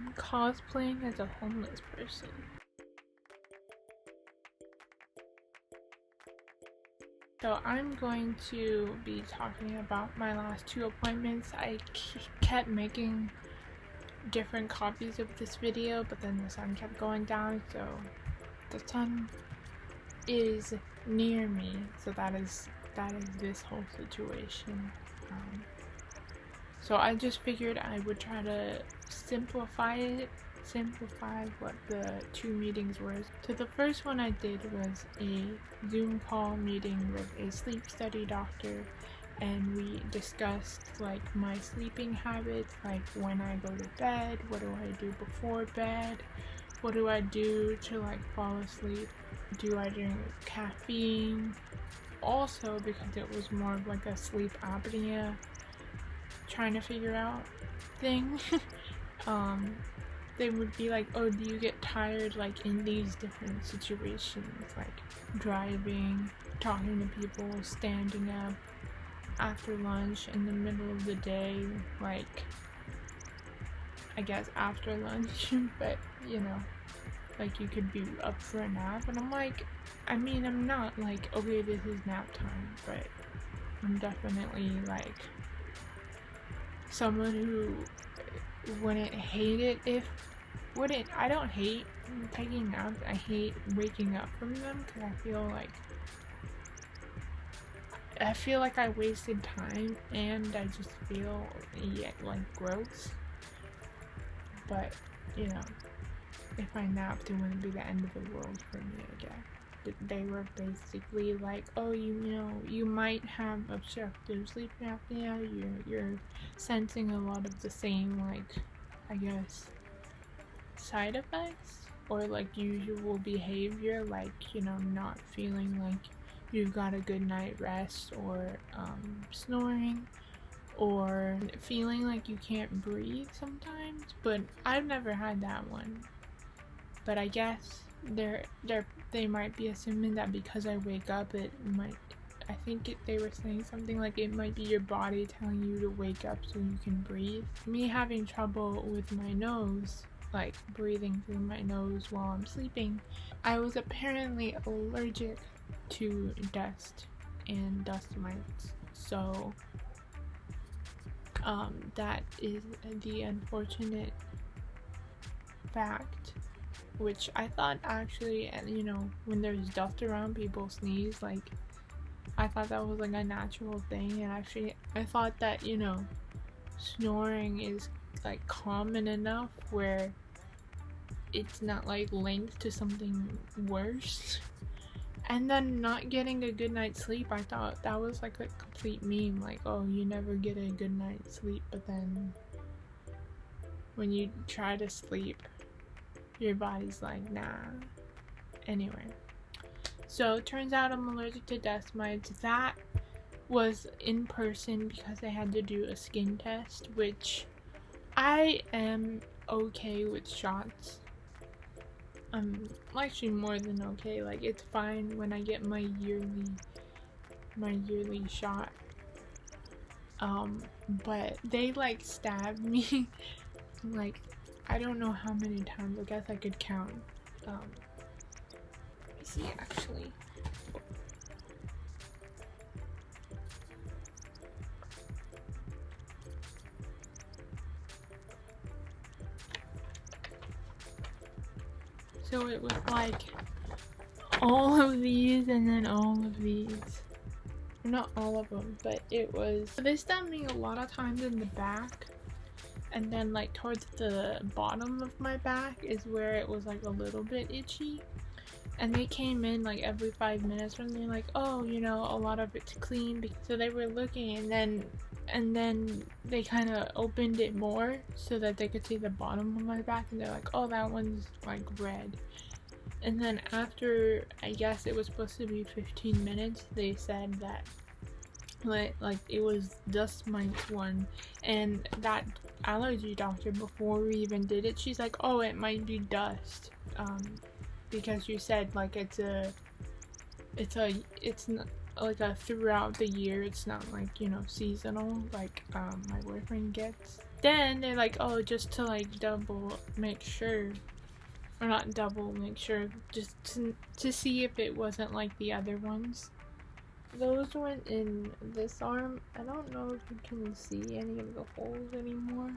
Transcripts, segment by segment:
I'm cosplaying as a homeless person. So I'm going to be talking about my last 2 appointments. I kept making different copies of this video, but then the sun kept going down, so the sun is near me, so that is this whole situation. So I just figured I would try to simplify what the 2 meetings were. So the first one I did was a Zoom call meeting with a sleep study doctor, and we discussed like my sleeping habits, like when I go to bed, what do I do before bed, what do I do to like fall asleep, do I drink caffeine. Also, because it was more of like a sleep apnea trying to figure out thing, they would be like, oh, do you get tired like in these different situations, like driving, talking to people, standing up, after lunch, in the middle of the day, like I guess after lunch, but you know, like you could be up for a nap. And I'm like, I mean, I'm not like, okay, this is nap time, but I'm definitely like someone who wouldn't hate it I don't hate taking naps, I hate waking up from them, because I feel like I wasted time, and I just feel like gross. But you know, if I napped, it wouldn't be the end of the world for me, I guess. They were basically like, oh, you might have obstructive sleep apnea, you're sensing a lot of the same, like, I guess, side effects, or like usual behavior, like, not feeling like you've got a good night rest, or snoring, or feeling like you can't breathe sometimes. But I've never had that one. But I guess they might be assuming that because I wake up, they were saying something like it might be your body telling you to wake up so you can breathe. Me having trouble with my nose, like breathing through my nose while I'm sleeping, I was apparently allergic to dust and dust mites. So that is the unfortunate fact, which I thought actually, when there's dust around, people sneeze. Like, I thought that was like a natural thing, and I thought that, snoring is like common enough where it's not like linked to something worse. And then not getting a good night's sleep, I thought that was like a complete meme, like, oh, you never get a good night's sleep, but then when you try to sleep, your body's like, nah. Anyway, so it turns out I'm allergic to dust mites. That was in person because I had to do a skin test, which I am okay with shots. I'm actually more than okay. Like, it's fine when I get my yearly shot. But they like stabbed me like, I don't know how many times. I guess I could count. Let me see, actually. So it was like all of these and then all of these. Not all of them, but it was. They stabbed me a lot of times in the back. And then like towards the bottom of my back is where it was like a little bit itchy. And they came in like every 5 minutes and they're like, oh, a lot of it's clean. So they were looking, and then they kind of opened it more so that they could see the bottom of my back, and they're like, oh, that one's like red. And then after, I guess it was supposed to be 15 minutes, they said that like it was dust mites one. And that allergy doctor, before we even did it, she's like, oh, it might be dust, because you said like it's not like a throughout the year, it's not like, seasonal, like my boyfriend gets. then they're like, oh, just to like double make sure, or not double make sure, just to see if it wasn't like the other ones. Those went in this arm. I don't know if you can see any of the holes anymore.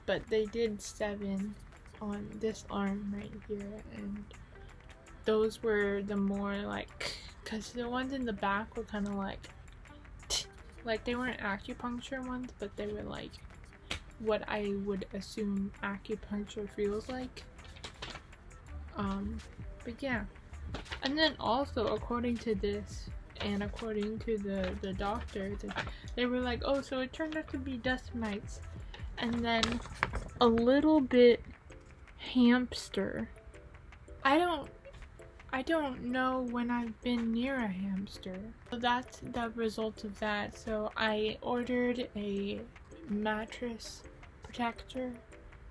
But they did 7 on this arm right here, and those were the more like, cause the ones in the back were kind of like they weren't acupuncture ones, but they were like what I would assume acupuncture feels like. But yeah. And then also, according to this, and according to the doctor, they were like, oh, so it turned out to be dust mites. And then a little bit hamster. I don't know when I've been near a hamster. So that's the result of that. So I ordered a mattress protector,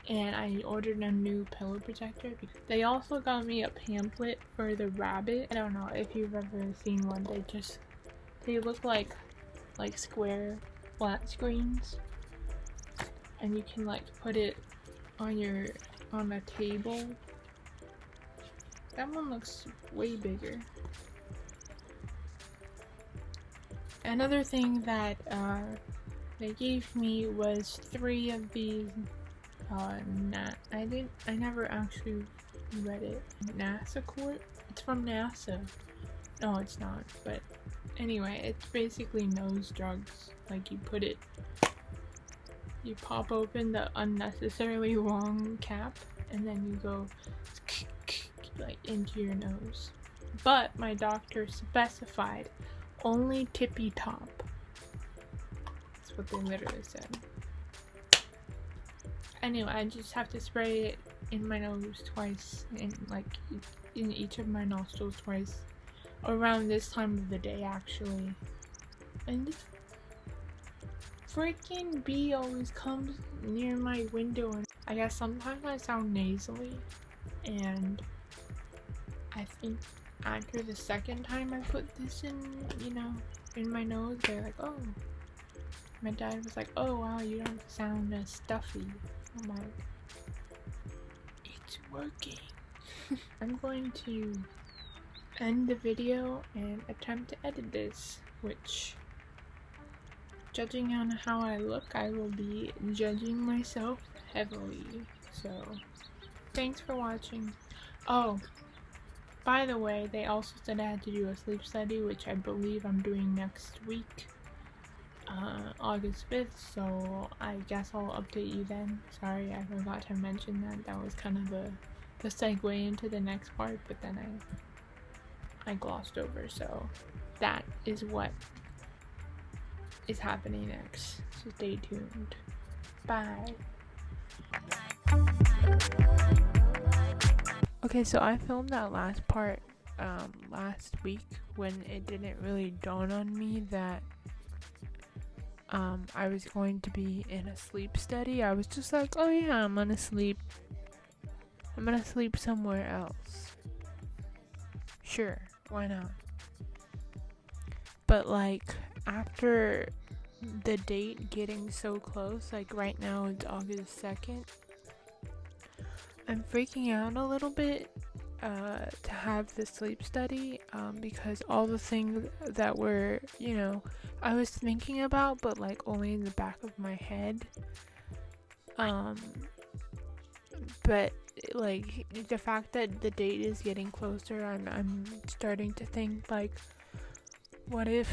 and I ordered a new pillow protector. They also got me a pamphlet for the rabbit. I don't know if you've ever seen one. They look like square flat screens, and you can like put it on a table. That one looks way bigger. Another thing that they gave me was 3 of these. I never actually read it. NASA Corp? It's from NASA. No, it's not. But anyway, it's basically nose drugs. Like you pop open the unnecessarily long cap, and then you go like into your nose. But my doctor specified only tippy top. That's what they literally said. Anyway, I just have to spray it in my nose twice, and like in each of my nostrils twice, around this time of the day actually. And this freaking bee always comes near my window, and I guess sometimes I sound nasally, and I think after the second time I put this in my nose, they're like, oh, my dad was like, oh wow, you don't sound as stuffy. I'm like, it's working. I'm going to end the video and attempt to edit this, which, judging on how I look, I will be judging myself heavily. So, thanks for watching. Oh, by the way, they also said I had to do a sleep study, which I believe I'm doing next week. August 5th, so I guess I'll update you then. Sorry, I forgot to mention that. That was kind of the segue into the next part, but then I glossed over, so that is what is happening next. So stay tuned. Bye. Okay, so I filmed that last part last week when it didn't really dawn on me that I was going to be in a sleep study. I was just like, oh yeah, I'm gonna sleep somewhere else. Sure, why not? But like, after the date getting so close, like right now it's August 2nd, I'm freaking out a little bit to have the sleep study, because all the things that were, I was thinking about, but like only in the back of my head. But like the fact that the date is getting closer, I'm starting to think like, what if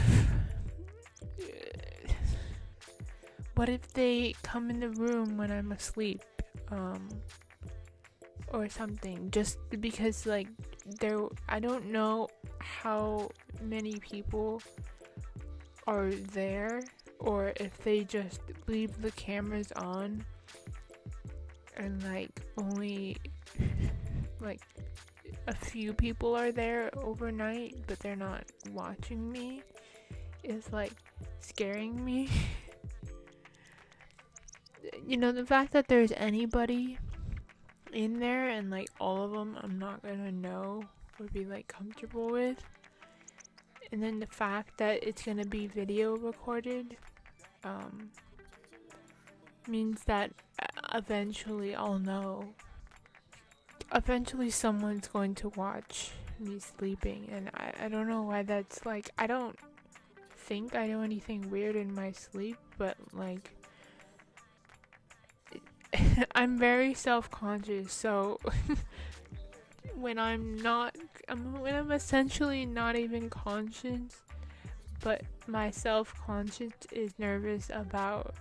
they come in the room when I'm asleep, or something, just because like I don't know how many people are there, or if they just leave the cameras on and like only like a few people are there overnight, but they're not watching me, is like scaring me. The fact that there's anybody in there and like all of them I'm not gonna know would be like comfortable with, And then the fact that it's gonna be video recorded means that eventually I'll know. Eventually someone's going to watch me sleeping, and I don't know why that's like, I don't think I do anything weird in my sleep, but like I'm very self-conscious, so when I'm essentially not even conscious, but my self-conscious is nervous about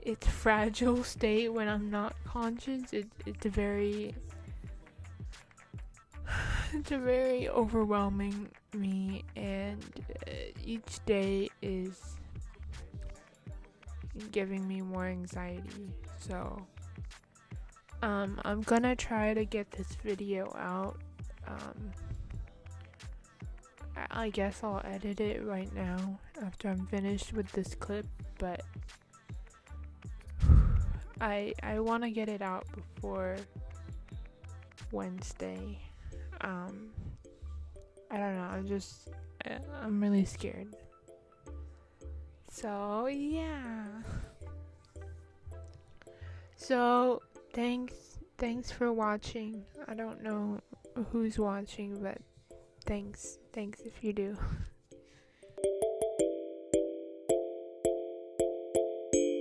its fragile state when I'm not conscious. It's a very overwhelming me, and each day is giving me more anxiety. So I'm gonna try to get this video out. I guess I'll edit it right now after I'm finished with this clip, but I want to get it out before Wednesday. I don't know, I'm really scared. So yeah. So thanks for watching. I don't know who's watching, but thanks if you do.